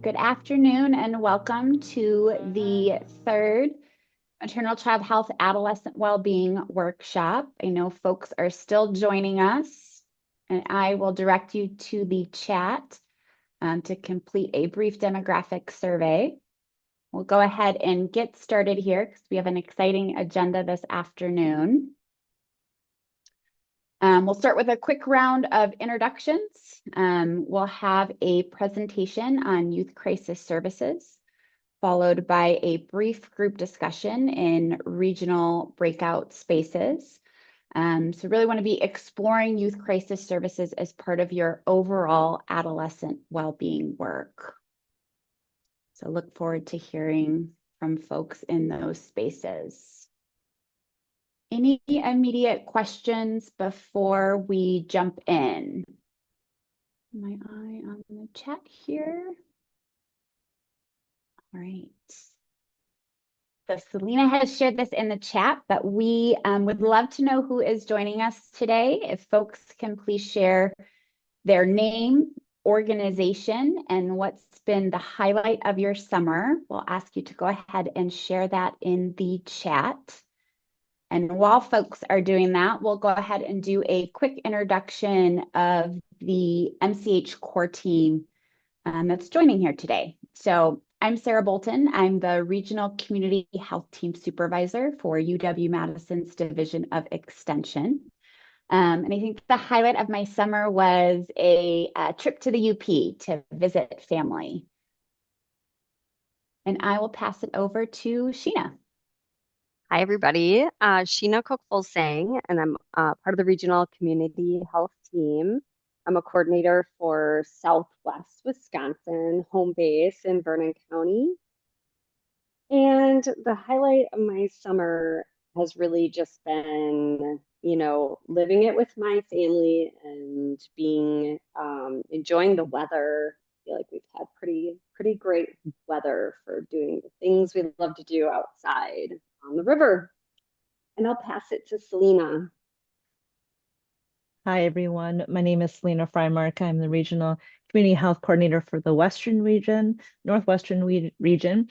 Good afternoon and welcome to the third Maternal Child Health Adolescent Well-Being Workshop. I know folks are still joining us, and I will direct you to the chat to complete a brief demographic survey. We'll go ahead and get started here because we have an exciting agenda this afternoon. We'll start with a quick round of introductions. We'll have a presentation on youth crisis services, followed by a brief group discussion in regional breakout spaces. So really want to be exploring youth crisis services as part of your overall adolescent well-being work. So look forward to hearing from folks in those spaces. Any immediate questions before we jump in? My eye on the chat here. All right. So Selena has shared this in the chat, but we would love to know who is joining us today. If folks can please share their name, organization, and what's been the highlight of your summer. We'll ask you to go ahead and share that in the chat. And while folks are doing that, we'll go ahead and do a quick introduction of the MCH core team that's joining here today. So I'm Sarah Bolton. I'm the Regional Community Health Team Supervisor for UW-Madison's Division of Extension. And I think the highlight of my summer was a trip to the UP to visit family. And I will pass it over to Sheena. Hi, everybody. Sheena Cook-Fulsang, and I'm part of the Regional Community Health Team. I'm a coordinator for Southwest Wisconsin, home base in Vernon County. And the highlight of my summer has really just been, living it with my family and being, enjoying the weather. I feel like we've had pretty great weather for doing the things we love to do outside on the river. And I'll pass it to Selena. Hi, everyone. My name is Selena Freimark. I'm the Regional Community Health Coordinator for the Western region, Northwestern region.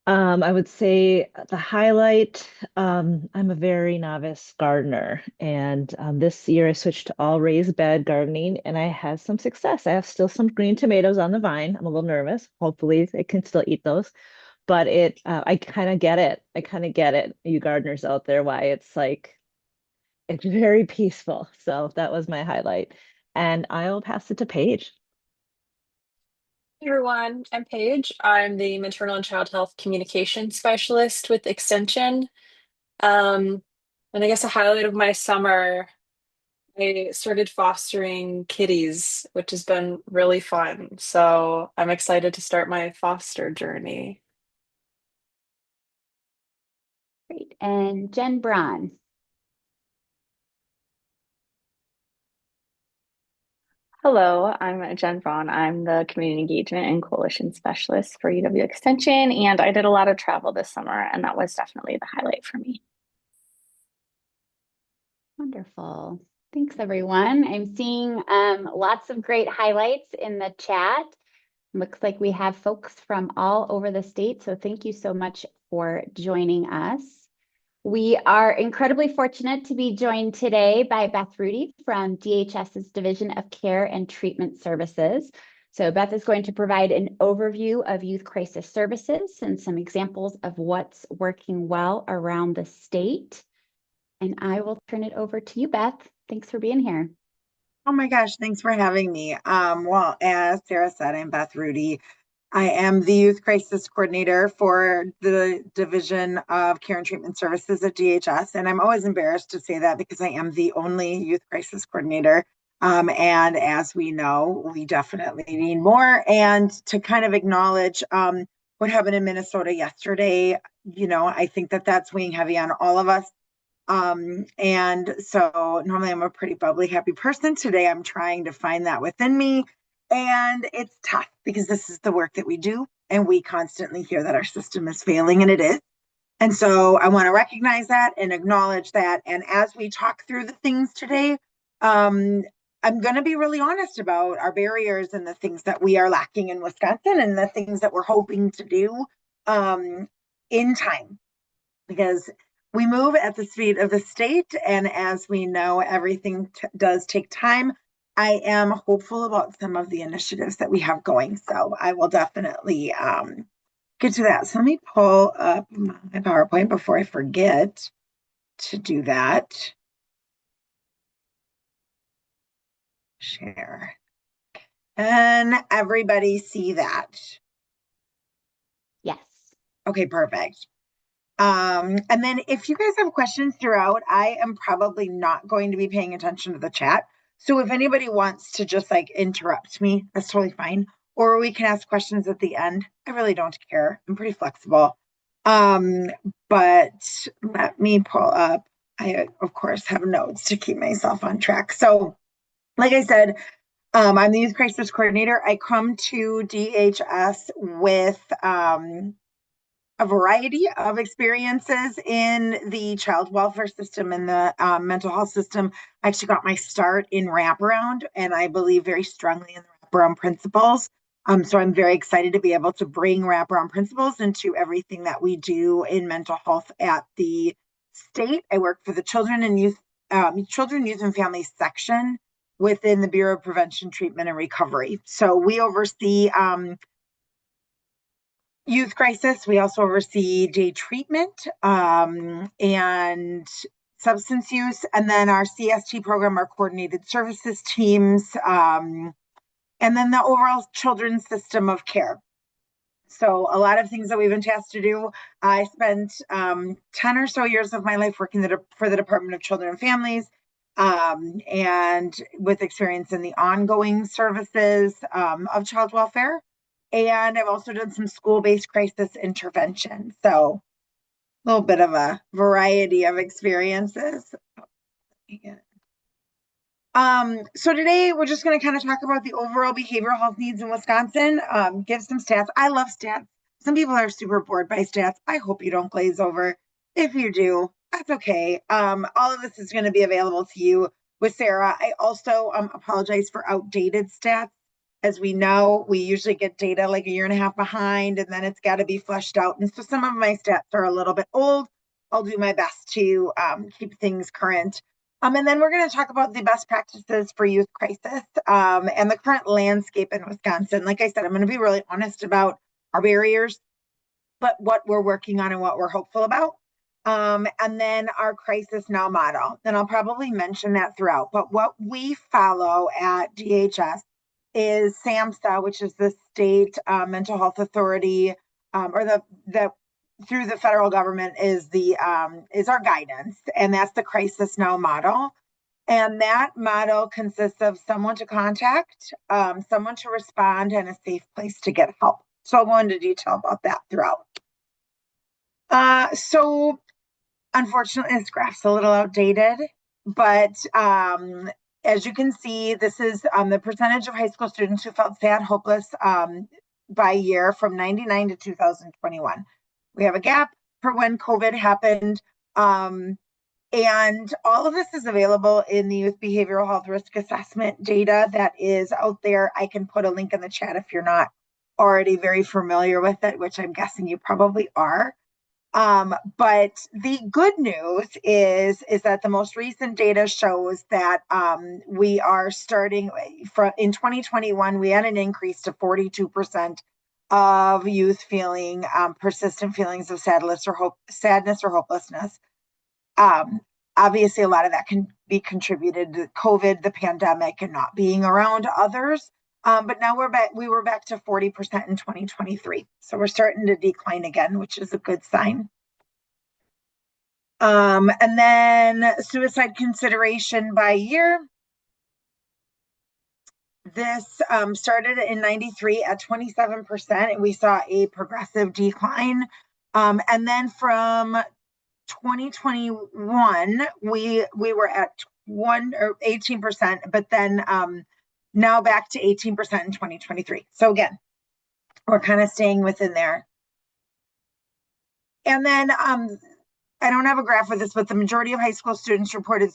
I would say the highlight, I'm a very novice gardener, and this year I switched to all raised bed gardening, and I had some success. I have still some green tomatoes on the vine. I'm a little nervous. Hopefully I can still eat those, but I kind of get it. I kind of get it, you gardeners out there, why it's very peaceful. So that was my highlight. And I'll pass it to Paige. Hey everyone, I'm Paige. I'm the maternal and child health communication specialist with Extension. And I guess a highlight of my summer, I started fostering kitties, which has been really fun. So I'm excited to start my foster journey. Great. And Jen Braun. Hello, I'm Jen Braun. I'm the Community Engagement and Coalition Specialist for UW Extension, and I did a lot of travel this summer, and that was definitely the highlight for me. Wonderful. Thanks, everyone. I'm seeing lots of great highlights in the chat. Looks like we have folks from all over the state, so thank you so much for joining us. We are incredibly fortunate to be joined today by Beth Rudy from DHS's Division of Care and Treatment Services. So Beth is going to provide an overview of youth crisis services and some examples of what's working well around the state. And I will turn it over to you, Beth. Thanks for being here. Oh my gosh, thanks for having me. Well, as Sarah said, I'm Beth Rudy. I am the Youth Crisis Coordinator for the Division of Care and Treatment Services at DHS. And I'm always embarrassed to say that because I am the only Youth Crisis Coordinator. And as we know, we definitely need more. And to kind of acknowledge what happened in Minnesota yesterday, I think that that's weighing heavy on all of us. And so normally I'm a pretty bubbly, happy person. Today I'm trying to find that within me. And it's tough because this is the work that we do. And we constantly hear that our system is failing, and it is. And so I want to recognize that and acknowledge that. And as we talk through the things today, I'm going to be really honest about our barriers and the things that we are lacking in Wisconsin and the things that we're hoping to do in time, because we move at the speed of the state. And as we know, everything does take time. I am hopeful about some of the initiatives that we have going. So I will definitely get to that. So let me pull up my PowerPoint before I forget to do that. Share. Can everybody see that? Yes. Okay, perfect. And then if you guys have questions throughout, I am probably not going to be paying attention to the chat. So if anybody wants to just like interrupt me, that's totally fine. Or we can ask questions at the end. I really don't care. I'm pretty flexible. But let me pull up. I, of course, have notes to keep myself on track. So like I said, I'm the Youth Crisis Coordinator. I come to DHS with a variety of experiences in the child welfare system and the mental health system. I actually got my start in wraparound, and I believe very strongly in the wraparound principles. So I'm very excited to be able to bring wraparound principles into everything that we do in mental health at the state. I work for the Children, Youth, and Families section within the Bureau of Prevention, Treatment, and Recovery. So we oversee youth crisis. We also oversee day treatment and substance use, and then our CST program, our coordinated services teams, and then the overall children's system of care. So a lot of things that we've been tasked to do. I spent 10 or so years of my life working for the Department of Children and Families, and with experience in the ongoing services of child welfare. And I've also done some school-based crisis intervention. So a little bit of a variety of experiences. So today we're just going to kind of talk about the overall behavioral health needs in Wisconsin, give some stats. I love stats. Some people are super bored by stats. I hope you don't glaze over. If you do, that's okay. All of this is going to be available to you with Sarah. I also apologize for outdated stats. As we know, we usually get data like a year and a half behind, and then it's got to be fleshed out. And so some of my stats are a little bit old. I'll do my best to keep things current. And then we're going to talk about the best practices for youth crisis and the current landscape in Wisconsin. Like I said, I'm going to be really honest about our barriers, but what we're working on and what we're hopeful about. And then our crisis now model. And I'll probably mention that throughout. But what we follow at DHS is SAMHSA, which is the state mental health authority, or the through the federal government is our guidance, and that's the crisis now model. And that model consists of someone to contact, someone to respond, and a safe place to get help. So I'll go into detail about that throughout. So unfortunately, this graph's a little outdated, but as you can see, this is the percentage of high school students who felt sad, hopeless by year from 99 to 2021. We have a gap for when COVID happened. And all of this is available in the Youth Behavioral Health Risk Assessment data that is out there. I can put a link in the chat if you're not already very familiar with it, which I'm guessing you probably are. But the good news is that the most recent data shows that we are starting from in 2021, we had an increase to 42% of youth feeling persistent feelings of sadness or hopelessness. Obviously, a lot of that can be contributed to COVID, the pandemic, and not being around others. But now we were back to 40% in 2023. So we're starting to decline again, which is a good sign. And then suicide consideration by year. This started in 93 at 27%, and we saw a progressive decline. And then from 2021, we were at 18%, but then now back to 18% in 2023. So again, we're kind of staying within there. And then I don't have a graph for this, but the majority of high school students reported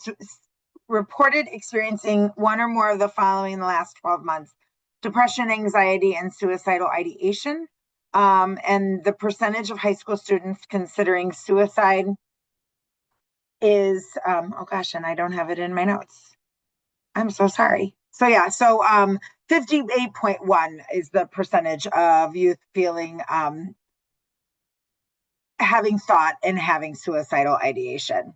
reported experiencing one or more of the following in the last 12 months: depression, anxiety, and suicidal ideation. And the percentage of high school students considering suicide is, oh gosh, and I don't have it in my notes. I'm so sorry. So yeah, 58.1 is the percentage of youth feeling, having thought and having suicidal ideation.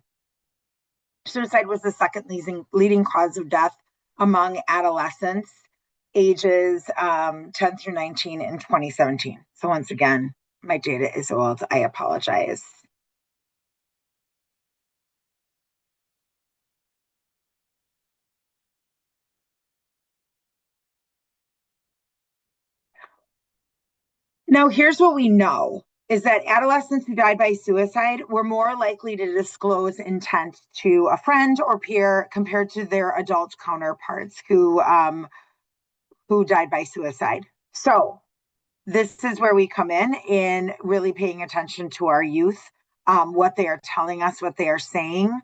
Suicide was the second leading cause of death among adolescents ages 10 through 19 in 2017. So once again, my data is old. I apologize. Now, here's what we know is that adolescents who died by suicide were more likely to disclose intent to a friend or peer compared to their adult counterparts who died by suicide. So this is where we come in really paying attention to our youth, what they are telling us, what they are saying.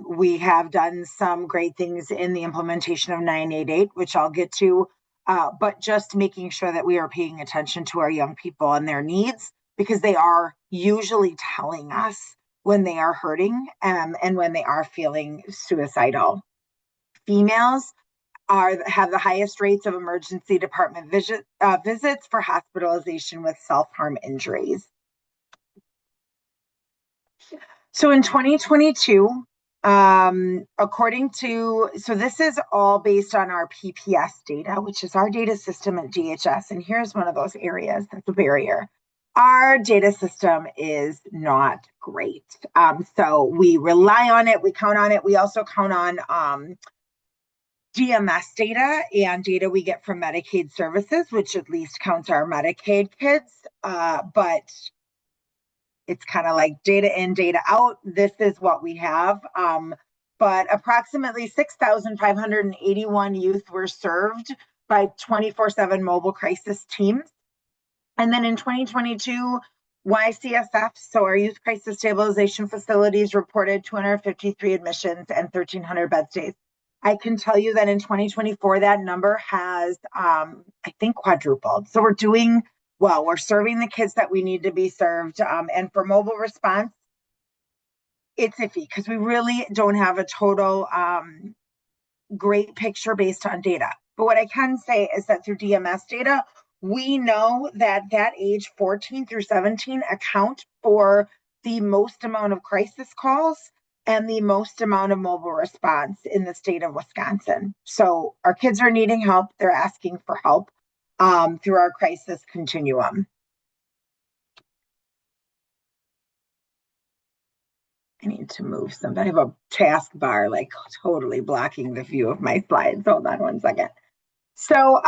We have done some great things in the implementation of 988, which I'll get to, but just making sure that we are paying attention to our young people and their needs, because they are usually telling us when they are hurting and when they are feeling suicidal. Females have the highest rates of emergency department visits for hospitalization with self-harm injuries. So in 2022, this is all based on our PPS data, which is our data system at DHS. And here's one of those areas that's a barrier. Our data system is not great. So we rely on it, we count on it. We also count on DMS data and data we get from Medicaid services, which at least counts our Medicaid kids. But it's kind of like data in, data out. This is what we have. But approximately 6,581 youth were served by 24/7 mobile crisis teams. And then in 2022, YCSF, so our youth crisis stabilization facilities, reported 253 admissions and 1,300 bed stays. I can tell you that in 2024, that number has, I think, quadrupled. So we're doing well. We're serving the kids that we need to be served. And for mobile response, it's iffy because we really don't have a total great picture based on data. But what I can say is that through DMS data, we know that age 14 through 17 account for the most amount of crisis calls and the most amount of mobile response in the state of Wisconsin. So our kids are needing help. They're asking for help through our crisis continuum. I need to move something. I have a taskbar like totally blocking the view of my slides. Hold on one second. So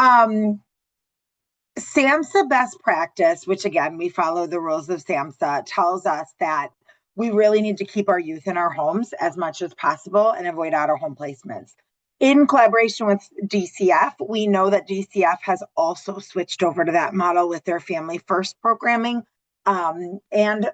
SAMHSA best practice, which again, we follow the rules of SAMHSA, tells us that we really need to keep our youth in our homes as much as possible and avoid out-of-home placements. In collaboration with DCF, we know that DCF has also switched over to that model with their Family First programming and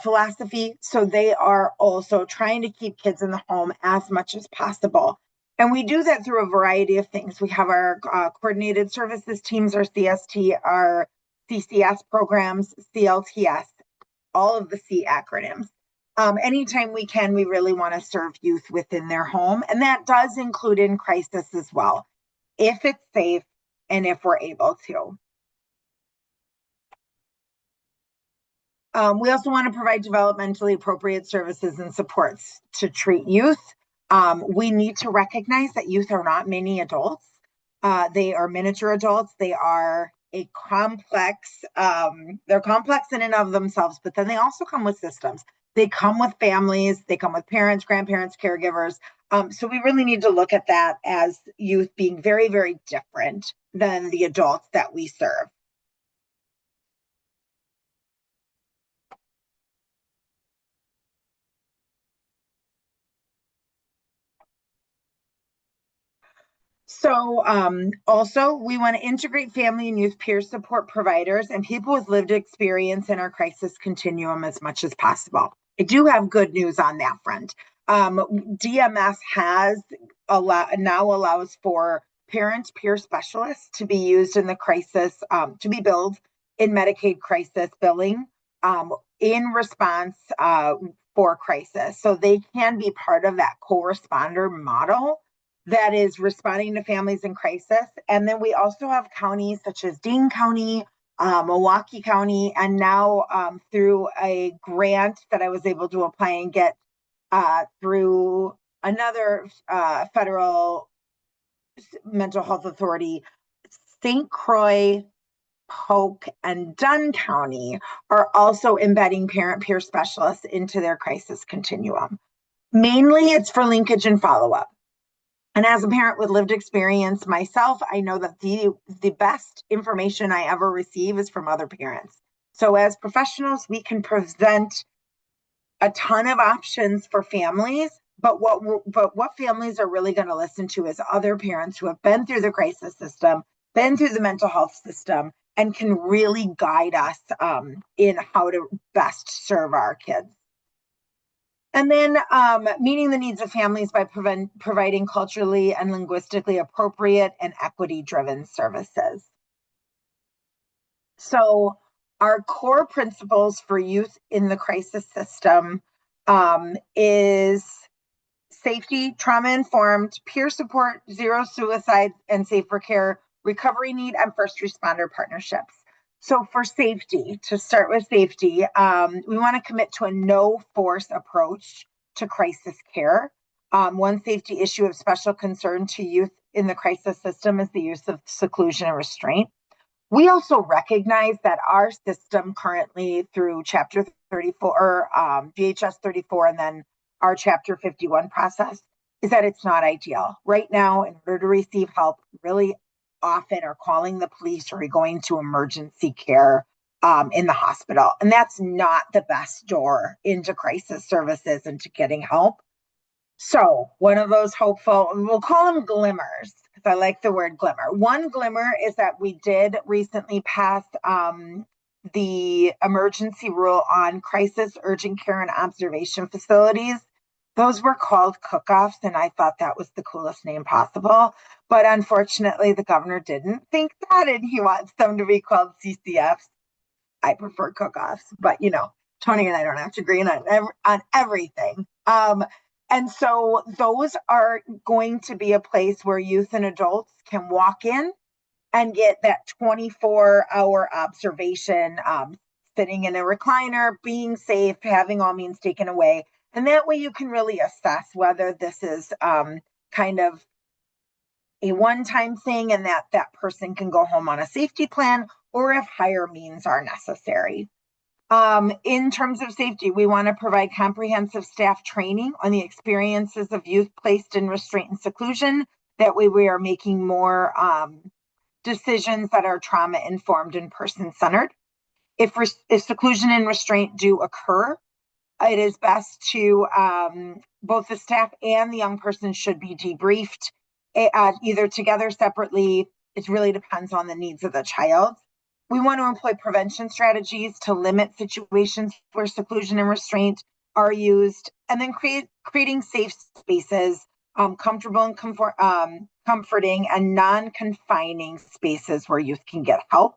philosophy. So they are also trying to keep kids in the home as much as possible. And we do that through a variety of things. We have our coordinated services teams, our CST, our CCS programs, CLTS, all of the C acronyms. Anytime we can, we really want to serve youth within their home. And that does include in crisis as well, if it's safe and if we're able to. We also want to provide developmentally appropriate services and supports to treat youth. We need to recognize that youth are not mini adults. They are miniature adults. They are a complex, they're complex in and of themselves, but then they also come with systems. They come with families, they come with parents, grandparents, caregivers. So we really need to look at that as youth being very, very different than the adults that we serve. So also, we want to integrate family and youth peer support providers and people with lived experience in our crisis continuum as much as possible. I do have good news on that front. DMS now allows for parent peer specialists to be used in the crisis, to be billed in Medicaid crisis billing in response for crisis. So they can be part of that co-responder model that is responding to families in crisis. And then we also have counties such as Dane County, Milwaukee County, and now through a grant that I was able to apply and get through another federal mental health authority, St. Croix, Polk, and Dunn County are also embedding parent peer specialists into their crisis continuum. Mainly it's for linkage and follow-up. And as a parent with lived experience myself, I know that the best information I ever receive is from other parents. So as professionals, we can present a ton of options for families, but what families are really going to listen to is other parents who have been through the crisis system, been through the mental health system, and can really guide us in how to best serve our kids. And then meeting the needs of families by providing culturally and linguistically appropriate and equity-driven services. So our core principles for youth in the crisis system is safety, trauma-informed, peer support, zero suicide, and safer care, recovery need, and first responder partnerships. So for safety, to start with safety, we want to commit to a no-force approach to crisis care. One safety issue of special concern to youth in the crisis system is the use of seclusion and restraint. We also recognize that our system currently through Chapter 34, or VHS 34, and then our Chapter 51 process, is that it's not ideal. Right now, in order to receive help, really often are calling the police or going to emergency care in the hospital. And that's not the best door into crisis services and to getting help. So one of those hopeful, we'll call them glimmers, because I like the word glimmer. One glimmer is that we did recently pass the emergency rule on crisis, urgent care, and observation facilities. Those were called cook-offs, and I thought that was the coolest name possible. But unfortunately, the governor didn't think that, and he wants them to be called CCFs. I prefer cook-offs, but Tony and I don't have to agree on everything. And so those are going to be a place where youth and adults can walk in and get that 24-hour observation, sitting in a recliner, being safe, having all means taken away. And that way you can really assess whether this is kind of a one-time thing and that person can go home on a safety plan, or if higher means are necessary. In terms of safety, we want to provide comprehensive staff training on the experiences of youth placed in restraint and seclusion. That way we are making more decisions that are trauma-informed and person-centered. If seclusion and restraint do occur, it is best to, both the staff and the young person should be debriefed, either together, separately. It really depends on the needs of the child. We want to employ prevention strategies to limit situations where seclusion and restraint are used, and then creating safe spaces, comfortable and comforting and non-confining spaces where youth can get help.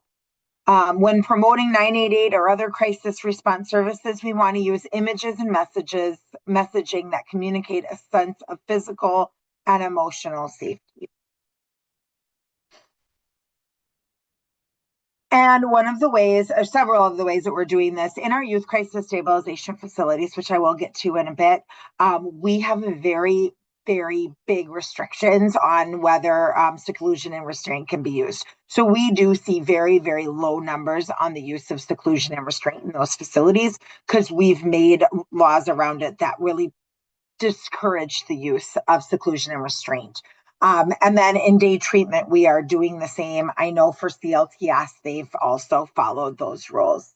When promoting 988 or other crisis response services, we want to use images and messaging that communicate a sense of physical and emotional safety. And one of the ways, or several of the ways that we're doing this in our youth crisis stabilization facilities, which I will get to in a bit, we have very, very big restrictions on whether seclusion and restraint can be used. So we do see very, very low numbers on the use of seclusion and restraint in those facilities because we've made laws around it that really discourage the use of seclusion and restraint. And then in day treatment, we are doing the same. I know for CLTS, they've also followed those rules.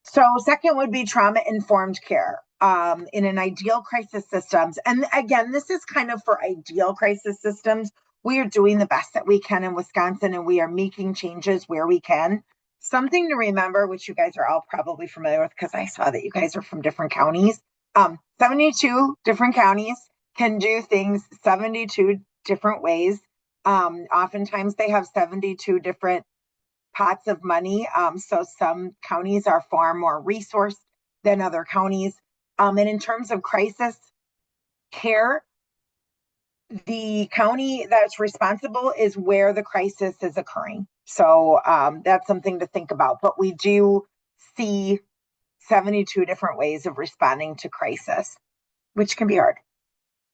So second would be trauma-informed care in an ideal crisis systems. And again, this is kind of for ideal crisis systems. We are doing the best that we can in Wisconsin, and we are making changes where we can. Something to remember, which you guys are all probably familiar with because I saw that you guys are from different counties. 72 different counties can do things 72 different ways. Oftentimes they have 72 different pots of money. So some counties are far more resourced than other counties. And in terms of crisis care, the county that's responsible is where the crisis is occurring. So that's something to think about. But we do see 72 different ways of responding to crisis, which can be hard.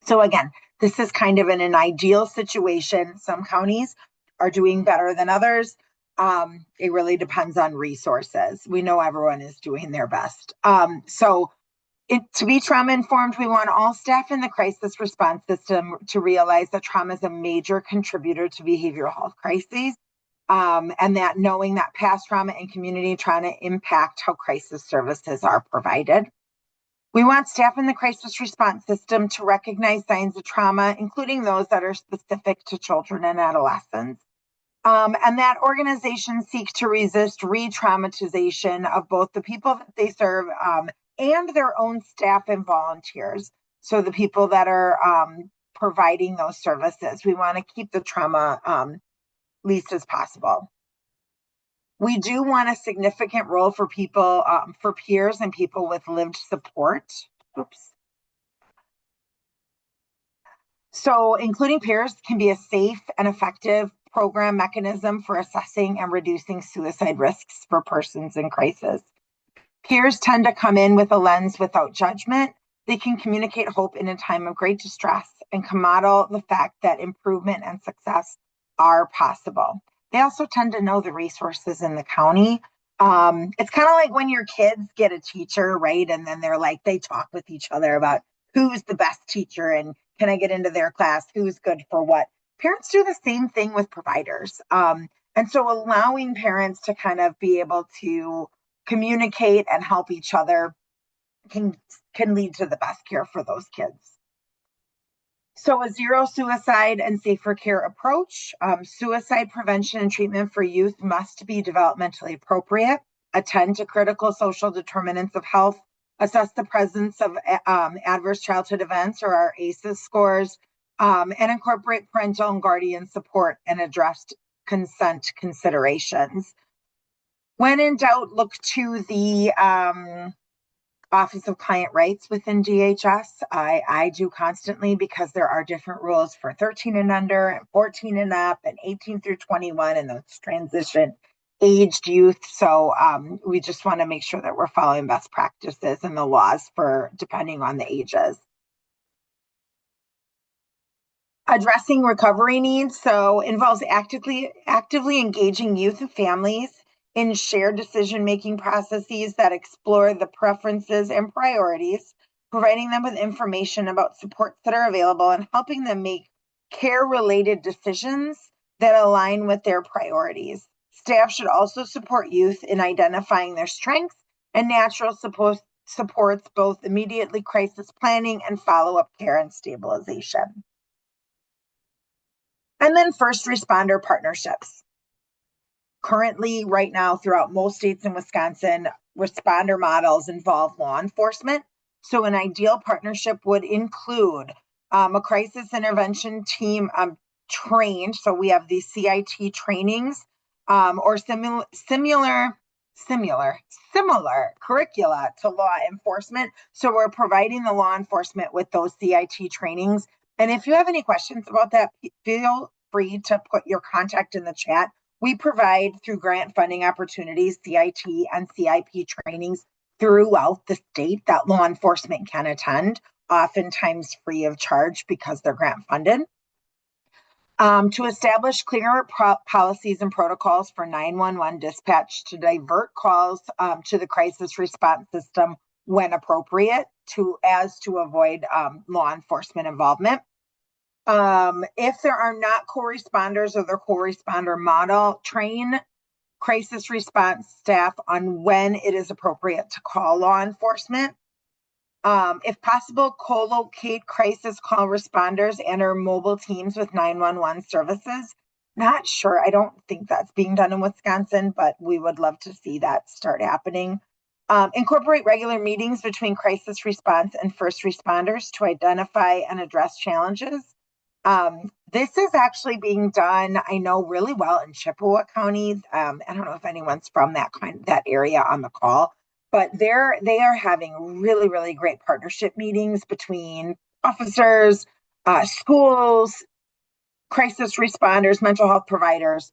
So again, this is kind of in an ideal situation. Some counties are doing better than others. It really depends on resources. We know everyone is doing their best. To be trauma informed, we want all staff in the crisis response system to realize that trauma is a major contributor to behavioral health crises, and that knowing that past trauma and community trauma impact how crisis services are provided. We want staff in the crisis response system to recognize signs of trauma, including those that are specific to children and adolescents. And that organizations seek to resist re-traumatization of both the people that they serve and their own staff and volunteers. So the people that are providing those services, we want to keep the trauma least as possible. We do want a significant role for people, for peers and people with lived support. Oops. So including peers can be a safe and effective program mechanism for assessing and reducing suicide risks for persons in crisis. Peers tend to come in with a lens without judgment. They can communicate hope in a time of great distress and can model the fact that improvement and success are possible. They also tend to know the resources in the county. It's kind of like when your kids get a teacher, right? And then they talk with each other about who's the best teacher and can I get into their class? Who's good for what? Parents do the same thing with providers. And so allowing parents to kind of be able to communicate and help each other can lead to the best care for those kids. So a zero suicide and safer care approach. Suicide prevention and treatment for youth must be developmentally appropriate, attend to critical social determinants of health, assess the presence of adverse childhood events or our ACEs scores, and incorporate parental and guardian support and address consent considerations. When in doubt, look to the Office of Client Rights within DHS. I do constantly because there are different rules for 13 and under and 14 and up and 18 through 21 and those transition aged youth. So we just want to make sure that we're following best practices and the laws for depending on the ages. Addressing recovery needs, so involves actively engaging youth and families in shared decision-making processes that explore the preferences and priorities, providing them with information about supports that are available and helping them make care-related decisions that align with their priorities. Staff should also support youth in identifying their strengths and natural supports both immediately crisis planning and follow-up care and stabilization. And then first responder partnerships. Currently, right now, throughout most states in Wisconsin, responder models involve law enforcement. So an ideal partnership would include a crisis intervention team trained. So we have these CIT trainings or similar curricula to law enforcement. So we're providing the law enforcement with those CIT trainings. And if you have any questions about that, feel free to put your contact in the chat. We provide through grant funding opportunities, CIT and CIP trainings throughout the state that law enforcement can attend, oftentimes free of charge because they're grant funded. To establish clearer policies and protocols for 911 dispatch to divert calls to the crisis response system when appropriate to avoid law enforcement involvement. If there are not co-responders or the co-responder model, train crisis response staff on when it is appropriate to call law enforcement. If possible, co-locate crisis call responders and or mobile teams with 911 services. Not sure. I don't think that's being done in Wisconsin, but we would love to see that start happening. Incorporate regular meetings between crisis response and first responders to identify and address challenges. This is actually being done, I know, really well in Chippewa County. I don't know if anyone's from that area on the call, but they are having really, really great partnership meetings between officers, schools, crisis responders, mental health providers,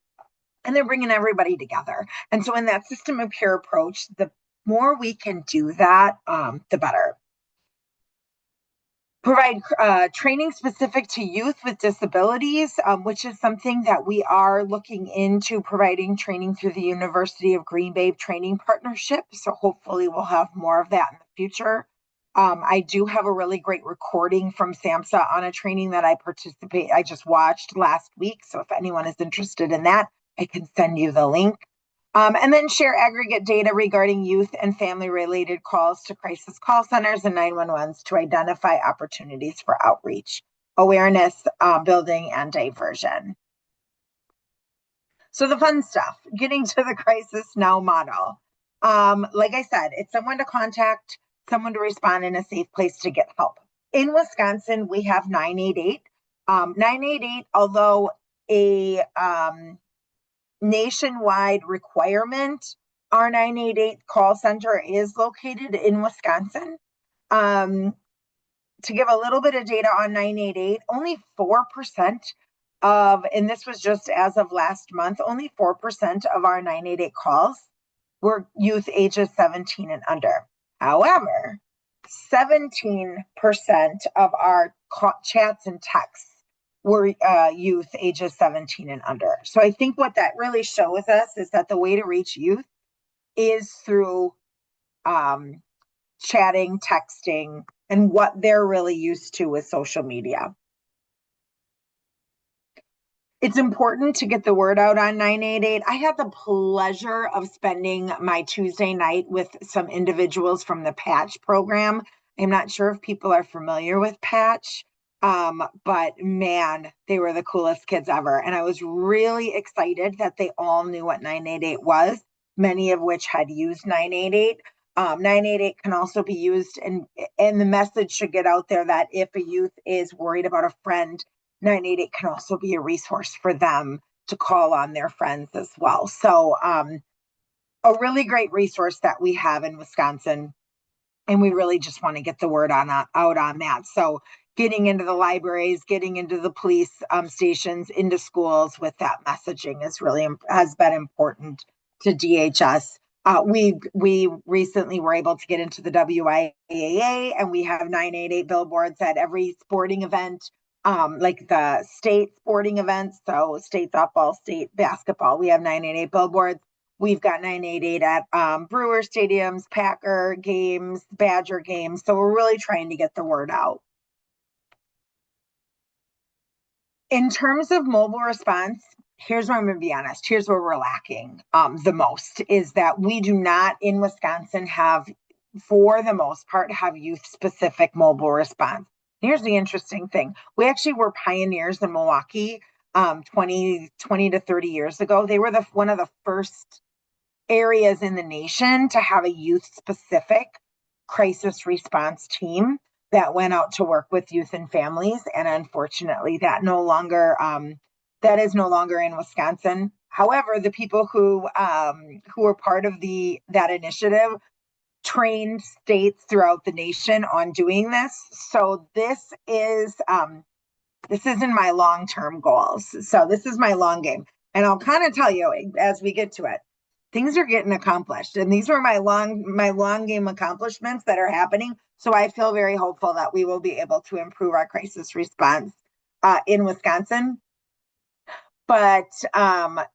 and they're bringing everybody together. And so in that system of care approach, the more we can do that, the better. Provide training specific to youth with disabilities, which is something that we are looking into providing training through the University of Green Bay Training Partnership. So hopefully we'll have more of that in the future. I do have a really great recording from SAMHSA on a training that I just watched last week. So if anyone is interested in that, I can send you the link. And then share aggregate data regarding youth and family-related calls to crisis call centers and 911s to identify opportunities for outreach, awareness building, and diversion. So the fun stuff, getting to the Crisis Now model. Like I said, it's someone to contact, someone to respond in a safe place to get help. In Wisconsin, we have 988. 988, although a nationwide requirement, our 988 call center is located in Wisconsin. To give a little bit of data on 988, only 4% and this was just as of last month, only 4% of our 988 calls were youth ages 17 and under. However, 17% of our chats and texts were youth ages 17 and under. So I think what that really shows us is that the way to reach youth is through chatting, texting, and what they're really used to with social media. It's important to get the word out on 988. I had the pleasure of spending my Tuesday night with some individuals from the Patch program. I'm not sure if people are familiar with Patch. But man, they were the coolest kids ever. And I was really excited that they all knew what 988 was, many of which had used 988. 988 can also be used, and the message should get out there that if a youth is worried about a friend, 988 can also be a resource for them to call on their friends as well. So a really great resource that we have in Wisconsin. And we really just want to get the word out on that. So getting into the libraries, getting into the police stations, into schools with that messaging has been important to DHS. We recently were able to get into the WIAA, and we have 988 billboards at every sporting event, like the state sporting events. So state softball, state basketball, we have 988 billboards. We've got 988 at Brewer stadiums, Packer games, Badger games. So we're really trying to get the word out. In terms of mobile response, here's where I'm going to be honest. Here's where we're lacking the most is that we do not in Wisconsin have, for the most part, have youth-specific mobile response. Here's the interesting thing. We actually were pioneers in Milwaukee 20 to 30 years ago. They were one of the first areas in the nation to have a youth-specific crisis response team that went out to work with youth and families. And unfortunately, that is no longer in Wisconsin. However, the people who were part of that initiative trained states throughout the nation on doing this. So this is in my long-term goals. So this is my long game. And I'll kind of tell you as we get to it, things are getting accomplished. And these are my long game accomplishments that are happening. So I feel very hopeful that we will be able to improve our crisis response in Wisconsin. But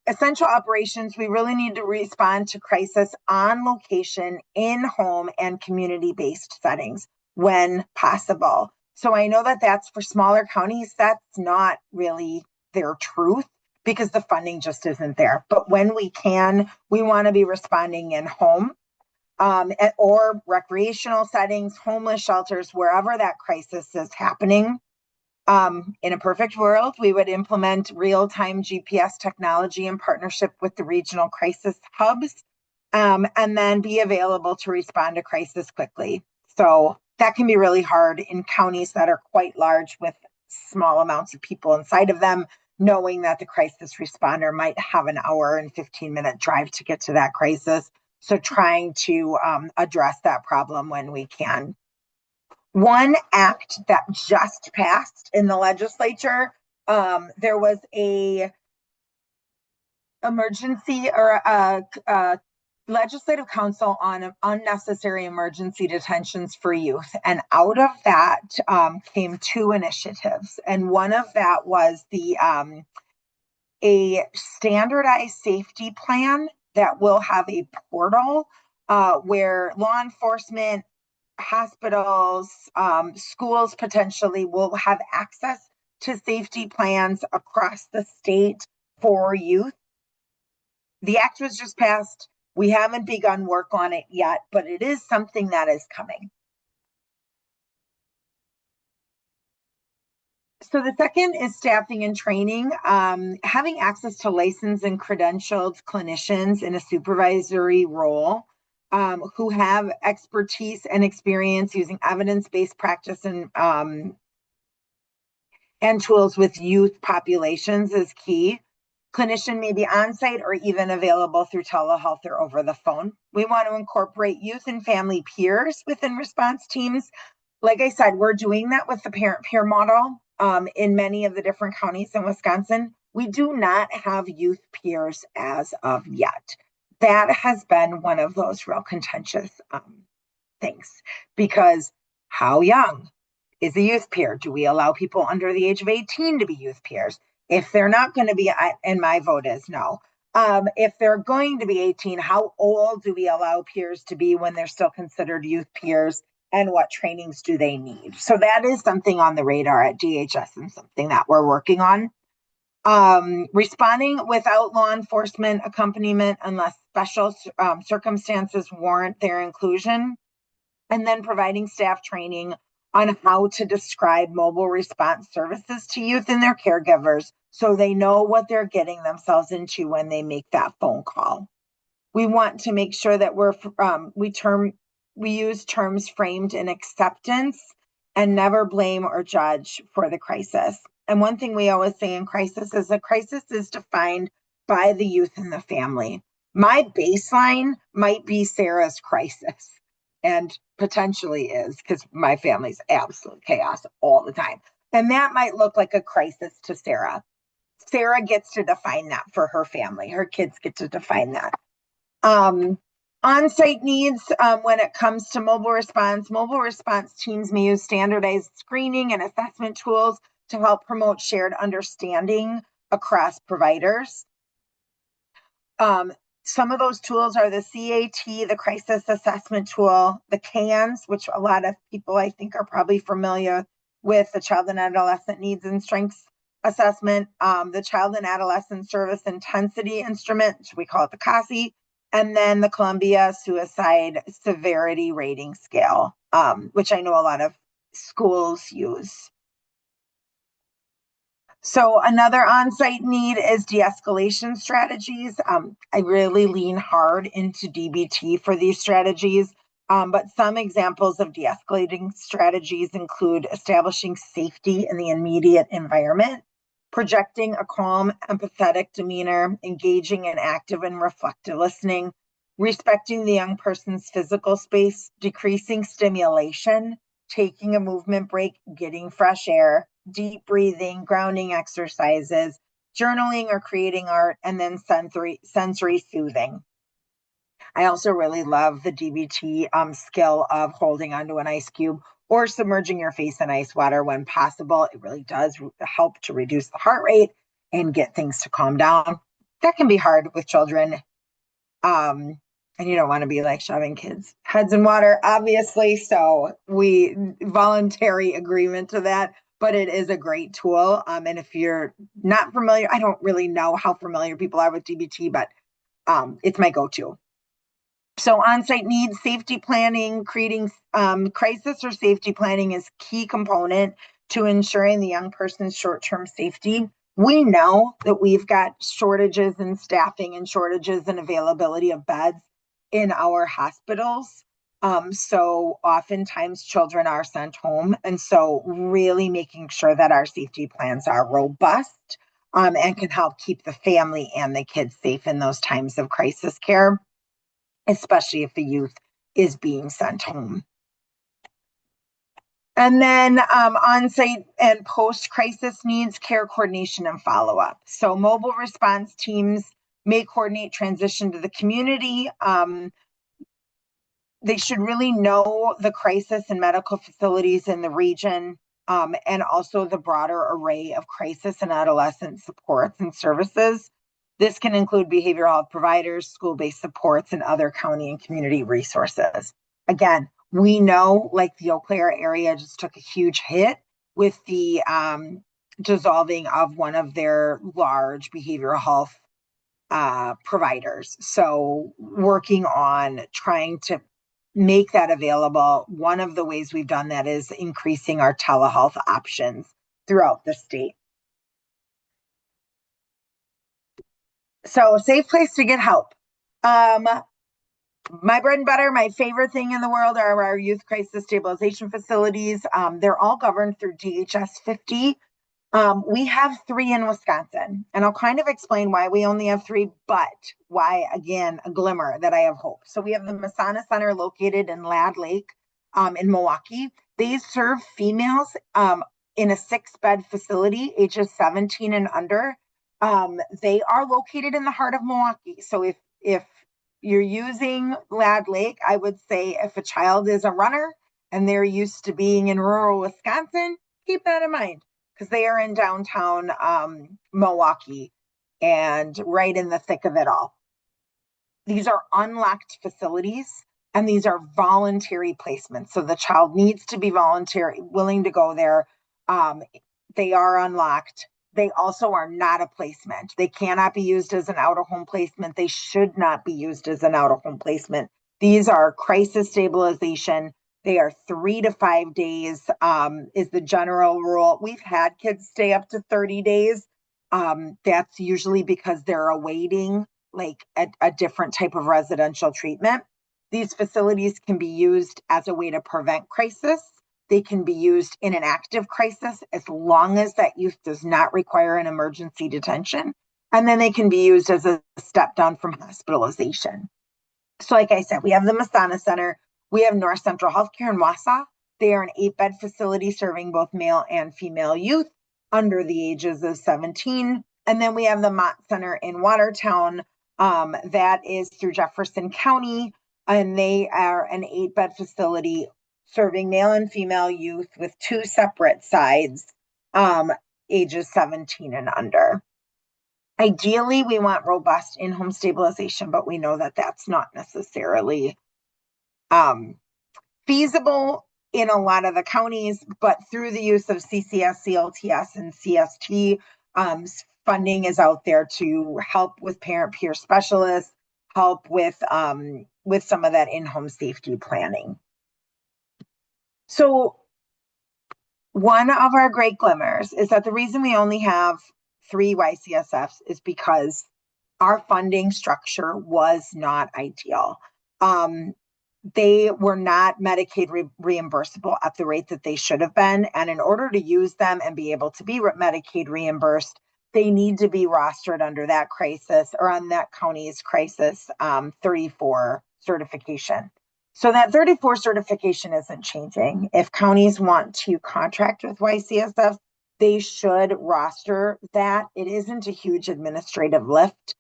essential operations, we really need to respond to crisis on location, in home, and community-based settings when possible. So I know that that's for smaller counties, that's not really their truth because the funding just isn't there. But when we can, we want to be responding in home or recreational settings, homeless shelters, wherever that crisis is happening. In a perfect world, we would implement real-time GPS technology in partnership with the regional crisis hubs and then be available to respond to crisis quickly. So that can be really hard in counties that are quite large with small amounts of people inside of them, knowing that the crisis responder might have an hour and 15-minute drive to get to that crisis. So trying to address that problem when we can. One act that just passed in the legislature, there was a emergency or a legislative council on unnecessary emergency detentions for youth. And out of that came two initiatives. And one of that was a standardized safety plan that will have a portal where law enforcement, hospitals, schools potentially will have access to safety plans across the state for youth. The act was just passed. We haven't begun work on it yet, but it is something that is coming. So the second is staffing and training. Having access to licensed and credentialed clinicians in a supervisory role who have expertise and experience using evidence-based practice and tools with youth populations is key. Clinician may be on-site or even available through telehealth or over the phone. We want to incorporate youth and family peers within response teams. Like I said, we're doing that with the parent peer model in many of the different counties in Wisconsin. We do not have youth peers as of yet. That has been one of those real contentious things, because how young is a youth peer? Do we allow people under the age of 18 to be youth peers? If they're not going to be, and my vote is no. If they're going to be 18, how old do we allow peers to be when they're still considered youth peers? And what trainings do they need? So that is something on the radar at DHS and something that we're working on. Responding without law enforcement accompaniment unless special circumstances warrant their inclusion. And then providing staff training on how to describe mobile response services to youth and their caregivers so they know what they're getting themselves into when they make that phone call. We want to make sure that we use terms framed in acceptance and never blame or judge for the crisis. And one thing we always say in crisis is a crisis is defined by the youth and the family. My baseline might be Sarah's crisis, and potentially is, because my family's absolute chaos all the time. And that might look like a crisis to Sarah. Sarah gets to define that for her family. Her kids get to define that. On-site needs when it comes to mobile response teams may use standardized screening and assessment tools to help promote shared understanding across providers. Some of those tools are the CAT, the Crisis Assessment Tool, the CANS, which a lot of people I think are probably familiar with, the Child and Adolescent Needs and Strengths Assessment, the Child and Adolescent Service Intensity Instrument, we call it the CASI, and then the Columbia Suicide Severity Rating Scale, which I know a lot of schools use. So another on-site need is de-escalation strategies. I really lean hard into DBT for these strategies, but some examples of de-escalating strategies include establishing safety in the immediate environment, projecting a calm, empathetic demeanor, engaging in active and reflective listening, respecting the young person's physical space, decreasing stimulation, taking a movement break, getting fresh air, deep breathing, grounding exercises, journaling or creating art, and then sensory soothing. I also really love the DBT skill of holding onto an ice cube or submerging your face in ice water when possible. It really does help to reduce the heart rate and get things to calm down. That can be hard with children. And you don't want to be like shoving kids' heads in water, obviously. So we voluntary agreement to that, but it is a great tool. And if you're not familiar, I don't really know how familiar people are with DBT, but it's my go-to. So on-site needs, safety planning, creating crisis or safety planning is key component to ensuring the young person's short-term safety. We know that we've got shortages in staffing and shortages in availability of beds. in our hospitals. So oftentimes children are sent home. And so really making sure that our safety plans are robust and can help keep the family and the kids safe in those times of crisis care, especially if the youth is being sent home. And then on-site and post-crisis needs, care coordination and follow-up. So mobile response teams may coordinate transition to the community. They should really know the crisis and medical facilities in the region, and also the broader array of crisis and adolescent supports and services. This can include behavioral health providers, school-based supports, and other county and community resources. Again, we know, like, the Eau Claire area just took a huge hit with the dissolving of one of their large behavioral health providers. So working on trying to make that available. One of the ways we've done that is increasing our telehealth options throughout the state. So, a safe place to get help. My bread and butter, my favorite thing in the world are our youth crisis stabilization facilities. They're all governed through DHS 50. We have 3 in Wisconsin, and I'll kind of explain why we only have 3, but why, again, a glimmer that I have hope. So we have the Masana Center located in Lad Lake in Milwaukee. They serve females in a 6-bed facility, ages 17 and under. They are located in the heart of Milwaukee. So if you're using Lad Lake, I would say if a child is a runner and they're used to being in rural Wisconsin, keep that in mind, because they are in downtown Milwaukee and right in the thick of it all. These are unlocked facilities, and these are voluntary placements. So the child needs to be voluntary, willing to go there. They are unlocked. They also are not a placement. They cannot be used as an out-of-home placement. They should not be used as an out-of-home placement. These are crisis stabilization. They are 3 to 5 days is the general rule. We've had kids stay up to 30 days. That's usually because they're awaiting like a different type of residential treatment. These facilities can be used as a way to prevent crisis. They can be used in an active crisis as long as that youth does not require an emergency detention. And then they can be used as a step down from hospitalization. So like I said, we have the Masana Center. We have North Central Healthcare in Wausau. They are an 8-bed facility serving both male and female youth under the ages of 17. And then we have the Mott Center in Watertown. That is through Jefferson County, and they are an 8-bed facility serving male and female youth with 2 separate sides, ages 17 and under. Ideally, we want robust in-home stabilization, but we know that that's not necessarily feasible in a lot of the counties. But through the use of CCS, CLTS, and CST, funding is out there to help with parent-peer specialists, help with some of that in-home safety planning. So one of our great glimmers is that the reason we only have 3 YCSFs is because our funding structure was not ideal. They were not Medicaid reimbursable at the rate that they should have been. And in order to use them and be able to be Medicaid reimbursed, they need to be rostered under that crisis or on that county's crisis 34 certification. So that 34 certification isn't changing. If counties want to contract with YCSF, they should roster that. It isn't a huge administrative lift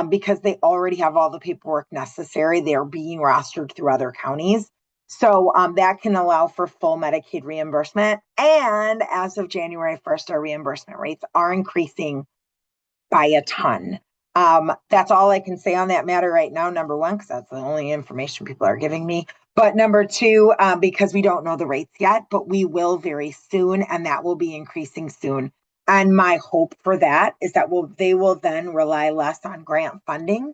because they already have all the paperwork necessary. They are being rostered through other counties. So that can allow for full Medicaid reimbursement. And as of January 1st, our reimbursement rates are increasing by a ton. That's all I can say on that matter right now, number 1, because that's the only information people are giving me. But number 2, because we don't know the rates yet, but we will very soon, and that will be increasing soon. And my hope for that is that they will then rely less on grant funding,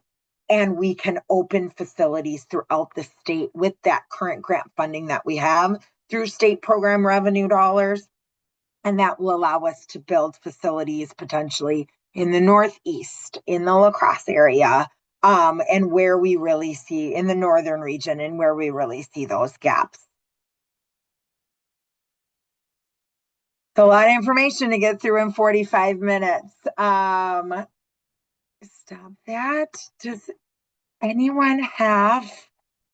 and we can open facilities throughout the state with that current grant funding that we have through state program revenue dollars. And that will allow us to build facilities potentially in the Northeast, in the La Crosse area, and where we really see in the northern region and where we really see those gaps. So a lot of information to get through in 45 minutes. Stop that. Does anyone have